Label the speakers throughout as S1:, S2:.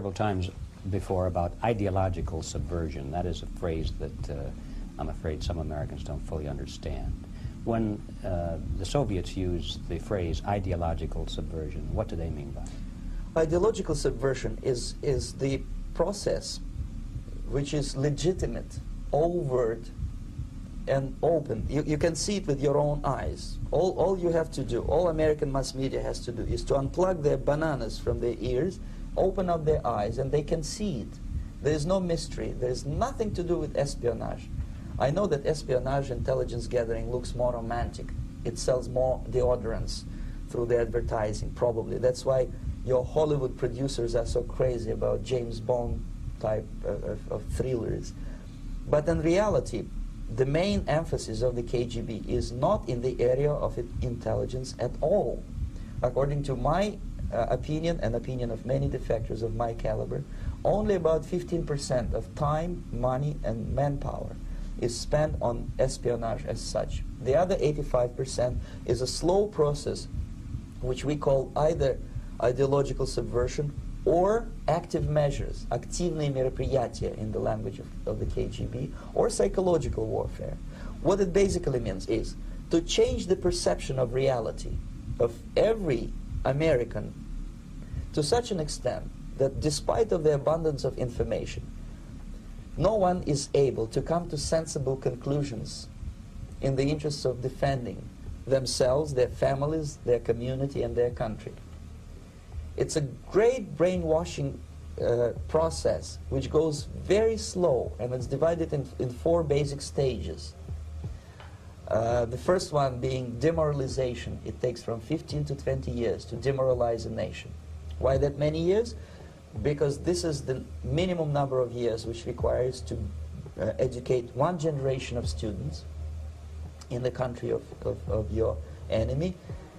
S1: Several times before about ideological subversion. That is a phrase that I'm afraid some Americans don't fully understand. When the Soviets used the phrase ideological subversion, what do they mean by it?
S2: Ideological subversion is the process which is legitimate, overt, and open. You can see it with your own eyes. All you have to do, all American mass media has to do, is to unplug their bananas from their ears, open up their eyes, and they can see it. There is no mystery. There is nothing to do with espionage. I know that espionage intelligence gathering looks more romantic. It sells more deodorants through the advertising, probably. That's why your Hollywood producers are so crazy about James Bond type of thrillers. But in reality, the main emphasis of the KGB is not in the area of intelligence at all. According to my opinion and opinion of many defectors of my caliber, only about 15% of time, money, and manpower is spent on espionage as such. The other 85% is a slow process which we call either ideological subversion or active measures, активные мероприятия in the language of the KGB, or psychological warfare. What it basically means is to change the perception of reality of every American to such an extent that despite of the abundance of information, no one is able to come to sensible conclusions in the interests of defending themselves, their families, their community, and their country. It's a great brainwashing process which goes very slow, and it's divided in 4 basic stages. The first one being demoralization. It takes from 15 to 20 years to demoralize a nation. Why that many years? Because this is the minimum number of years which requires to educate one generation of students in the country of your enemy,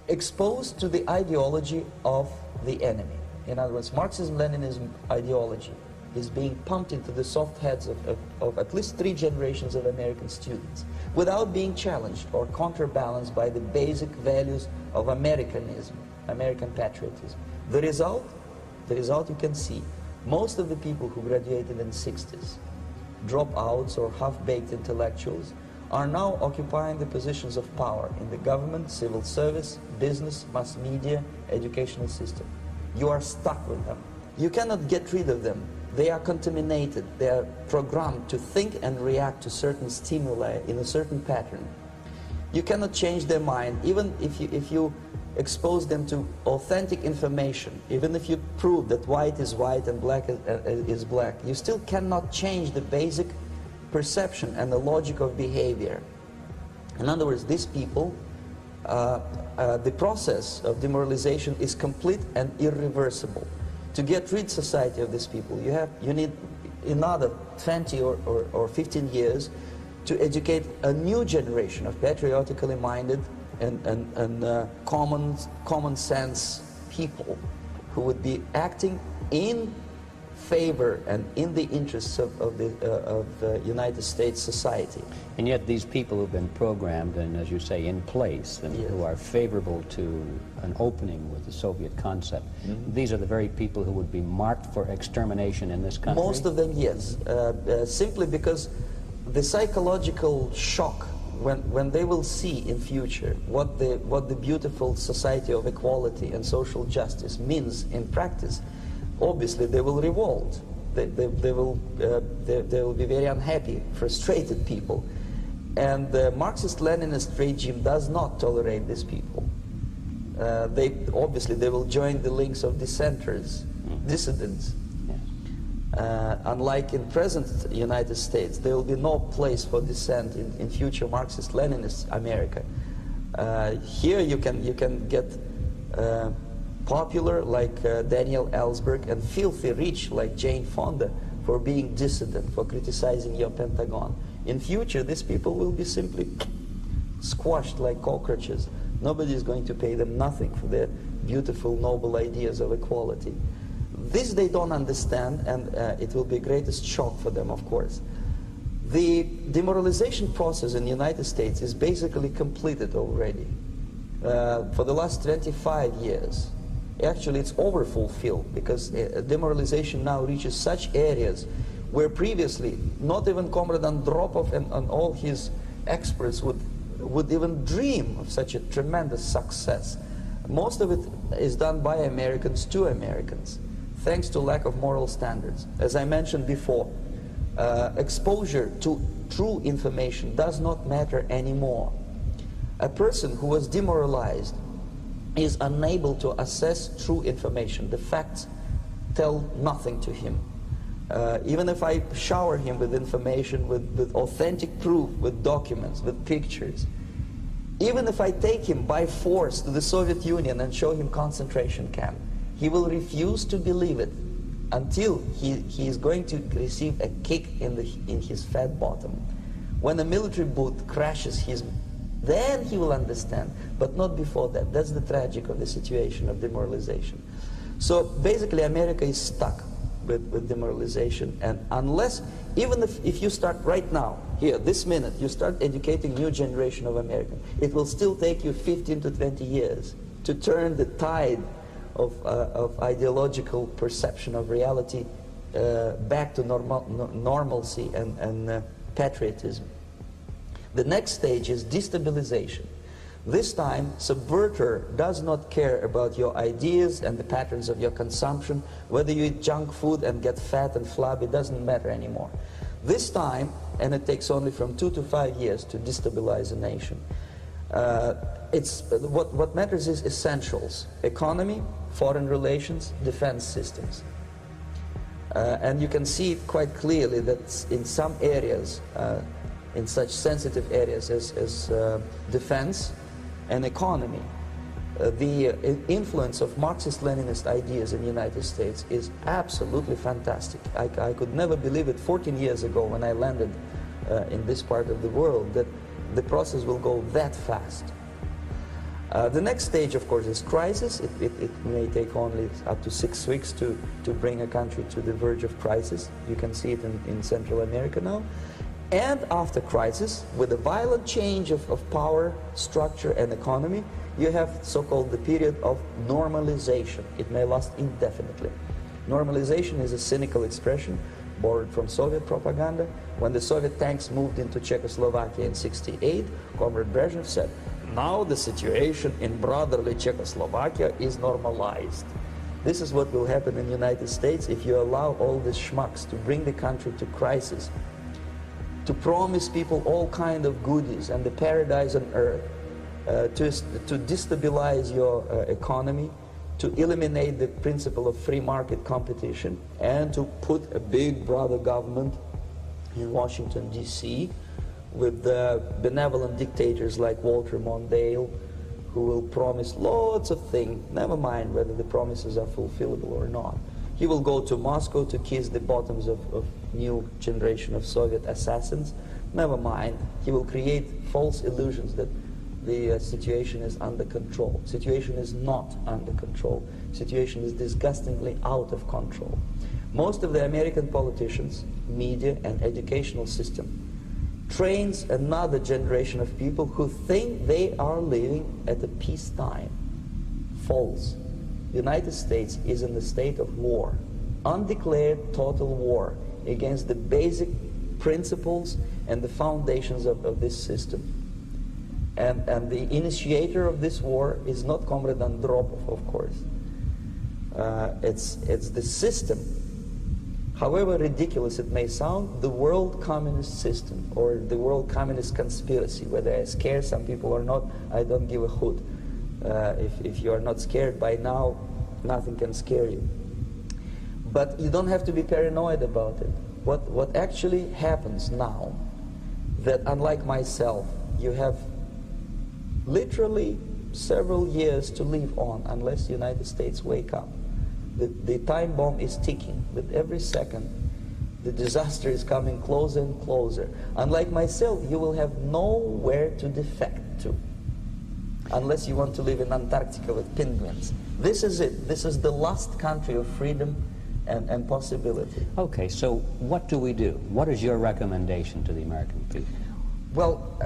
S2: exposed to the ideology of the enemy. In other words, Marxism-Leninism ideology is being pumped into the soft heads of at least 3 generations of American students without being challenged or counterbalanced by the basic values of Americanism, American patriotism. The result you can see. Most of the people who graduated in the 60s, dropouts or half-baked intellectuals, are now occupying the positions of power in the government, civil service, business, mass media, educational system. You are stuck with them. You cannot get rid of them. They are contaminated. They are programmed to think and react to certain stimuli in a certain pattern. You cannot change their mind, even if you expose them to authentic information, even if you prove that white is white and black is black, you still cannot change the basic perception and the logic of behavior. In other words, these people, the process of demoralization is complete and irreversible. To get rid society of these people, you need another 20 or 15 years to educate a new generation of patriotically minded and common sense people who would be acting in favor and in the interests of the United States society.
S1: And yet these people who've been programmed and, as you say, in place, and
S2: yes,
S1: who are favorable to an opening with the Soviet concept, these are the very people who would be marked for extermination in this country?
S2: Most of them, yes. Simply because the psychological shock when they will see in future what the beautiful society of equality and social justice means in practice, obviously they will revolt. They will be very unhappy, frustrated people. And the Marxist-Leninist regime does not tolerate these people. Obviously they will join the links of dissenters, dissidents. Unlike in present United States, there will be no place for dissent in future Marxist-Leninist America. Here you can get popular like Daniel Ellsberg and filthy rich like Jane Fonda for being dissident, for criticizing your Pentagon. In future, these people will be simply squashed like cockroaches. Nobody is going to pay them nothing for their beautiful, noble ideas of equality. This they don't understand, and it will be the greatest shock for them, of course. The demoralization process in the United States is basically completed already. For the last 25 years, Actually, it's overfulfilled, because demoralization now reaches such areas where previously not even Comrade Andropov and all his experts would even dream of such a tremendous success. Most of it is done by Americans to Americans, thanks to lack of moral standards. As I mentioned before, exposure to true information does not matter anymore. A person who was demoralized is unable to assess true information. The facts tell nothing to him. Even if I shower him with information, with authentic proof, with documents, with pictures, even if I take him by force to the Soviet Union and show him concentration camp, he will refuse to believe it until he is going to receive a kick in his fat bottom. When a military boot crashes then he will understand, but not before that. That's the tragic of the situation of demoralization. So basically America is stuck with demoralization, and unless, even if you start right now, here, this minute, you start educating new generation of Americans, it will still take you 15 to 20 years to turn the tide of ideological perception of reality back to normalcy and patriotism. The next stage is destabilization. This time, subverter does not care about your ideas and the patterns of your consumption. Whether you eat junk food and get fat and flabby, it doesn't matter anymore. This time, and it takes only from 2 to 5 years to destabilize a nation, what matters is essentials: economy, foreign relations, defense systems. And you can see it quite clearly that in some areas, in such sensitive areas as defense and economy, the influence of Marxist-Leninist ideas in the United States is absolutely fantastic. I could never believe it 14 years ago when I landed in this part of the world, that the process will go that fast. The next stage, of course, is crisis. It may take only up to 6 weeks to bring a country to the verge of crisis. You can see it in Central America now. And after crisis, with a violent change of power, structure, and economy, you have so-called the period of normalization. It may last indefinitely. Normalization is a cynical expression borrowed from Soviet propaganda. When the Soviet tanks moved into Czechoslovakia in '68, Comrade Brezhnev said, "Now the situation in brotherly Czechoslovakia is normalized." This is what will happen in the United States if you allow all these schmucks to bring the country to crisis, to promise people all kind of goodies and the paradise on earth, to destabilize your economy, to eliminate the principle of free market competition, and to put a big brother government in Washington, D.C., with benevolent dictators like Walter Mondale, who will promise lots of things, never mind whether the promises are fulfillable or not. He will go to Moscow to kiss the bottoms of new generation of Soviet assassins. Never mind. He will create false illusions that the situation is under control. Situation is not under control. Situation is disgustingly out of control. Most of the American politicians, media, and educational system trains another generation of people who think they are living at a peacetime. False. The United States is in a state of war, undeclared total war against the basic principles and the foundations of this system. And the initiator of this war is not Comrade Andropov, of course. It's the system. However ridiculous it may sound, the world communist system, or the world communist conspiracy, whether I scare some people or not, I don't give a hoot. If you are not scared by now, nothing can scare you. But you don't have to be paranoid about it. What actually happens now, that unlike myself, you have literally several years to live on unless the United States wake up. The time bomb is ticking with every second. The disaster is coming closer and closer. Unlike myself, you will have nowhere to defect to, unless you want to live in Antarctica with penguins. This is it. This is the last country of freedom and possibility.
S1: Okay, so what do we do? What is your recommendation to the American people?
S2: Well,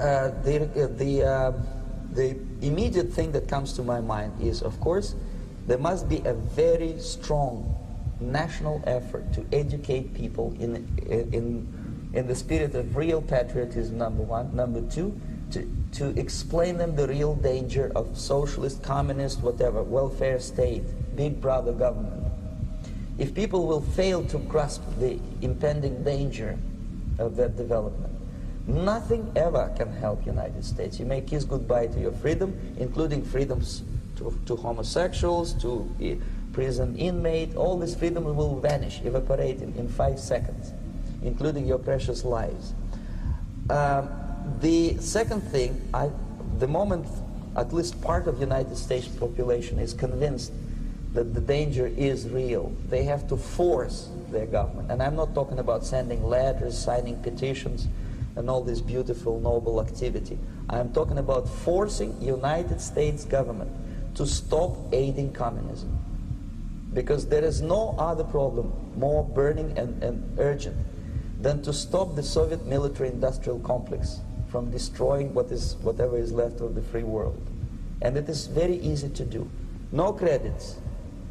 S2: the immediate thing that comes to my mind is, of course, There must be a very strong national effort to educate people in the spirit of real patriotism, number one. Number two, to explain them the real danger of socialist, communist, whatever, welfare state, big brother government. If people will fail to grasp the impending danger of that development, nothing ever can help United States. You may kiss goodbye to your freedom, including freedoms to homosexuals, to prison inmate. All this freedom will vanish, evaporate in 5 seconds, including your precious lives. The second thing, the moment at least part of the United States population is convinced that the danger is real, they have to force their government. And I'm not talking about sending letters, signing petitions, and all this beautiful, noble activity. I'm talking about forcing United States government to stop aiding communism. Because there is no other problem more burning and urgent than to stop the Soviet military-industrial complex from destroying whatever is left of the free world. And it is very easy to do. No credits,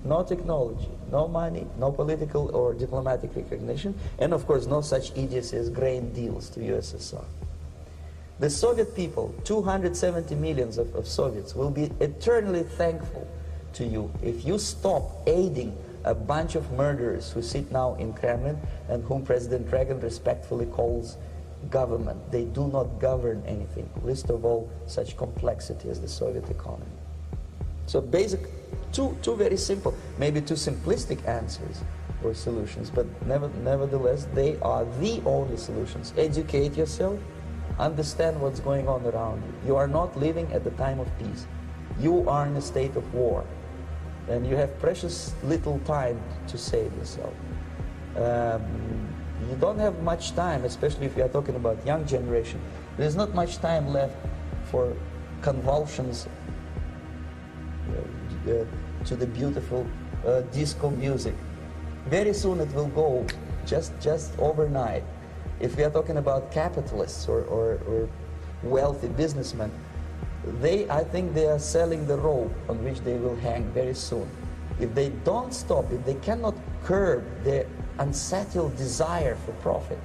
S2: no technology, no money, no political or diplomatic recognition, and of course no such idiocy as grain deals to USSR. The Soviet people, 270 millions of Soviets, will be eternally thankful to you if you stop aiding a bunch of murderers who sit now in Kremlin and whom President Reagan respectfully calls government. They do not govern anything, least of all such complexity as the Soviet economy. So two very simple, maybe too simplistic answers or solutions, but nevertheless they are the only solutions. Educate yourself, understand what's going on around you. You are not living at the time of peace. You are in a state of war, and you have precious little time to save yourself. You don't have much time, especially if you are talking about young generation. There's not much time left for convulsions to the beautiful disco music. Very soon it will go, just overnight. If we are talking about capitalists or wealthy businessmen, I think they are selling the rope on which they will hang very soon. If they don't stop, if they cannot curb their unsettled desire for profit,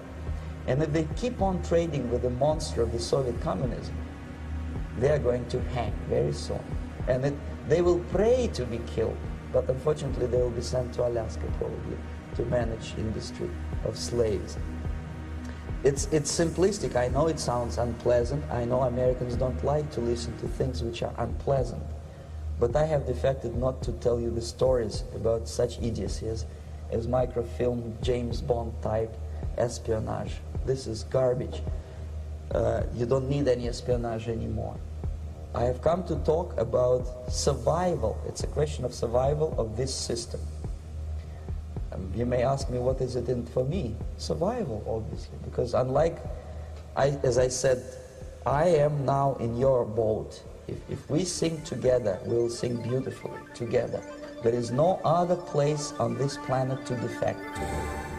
S2: and if they keep on trading with the monster of the Soviet communism, they are going to hang very soon. And they will pray to be killed, but unfortunately they will be sent to Alaska probably to manage industry of slaves. It's simplistic. I know it sounds unpleasant. I know Americans don't like to listen to things which are unpleasant. But I have defected not to tell you the stories about such idiocies as microfilm, James Bond type espionage. This is garbage. You don't need any espionage anymore. I have come to talk about survival. It's a question of survival of this system. You may ask me, what is it in for me? Survival, obviously, because unlike, as I said, I am now in your boat. If we sing together, we'll sing beautifully together. There is no other place on this planet to defect to.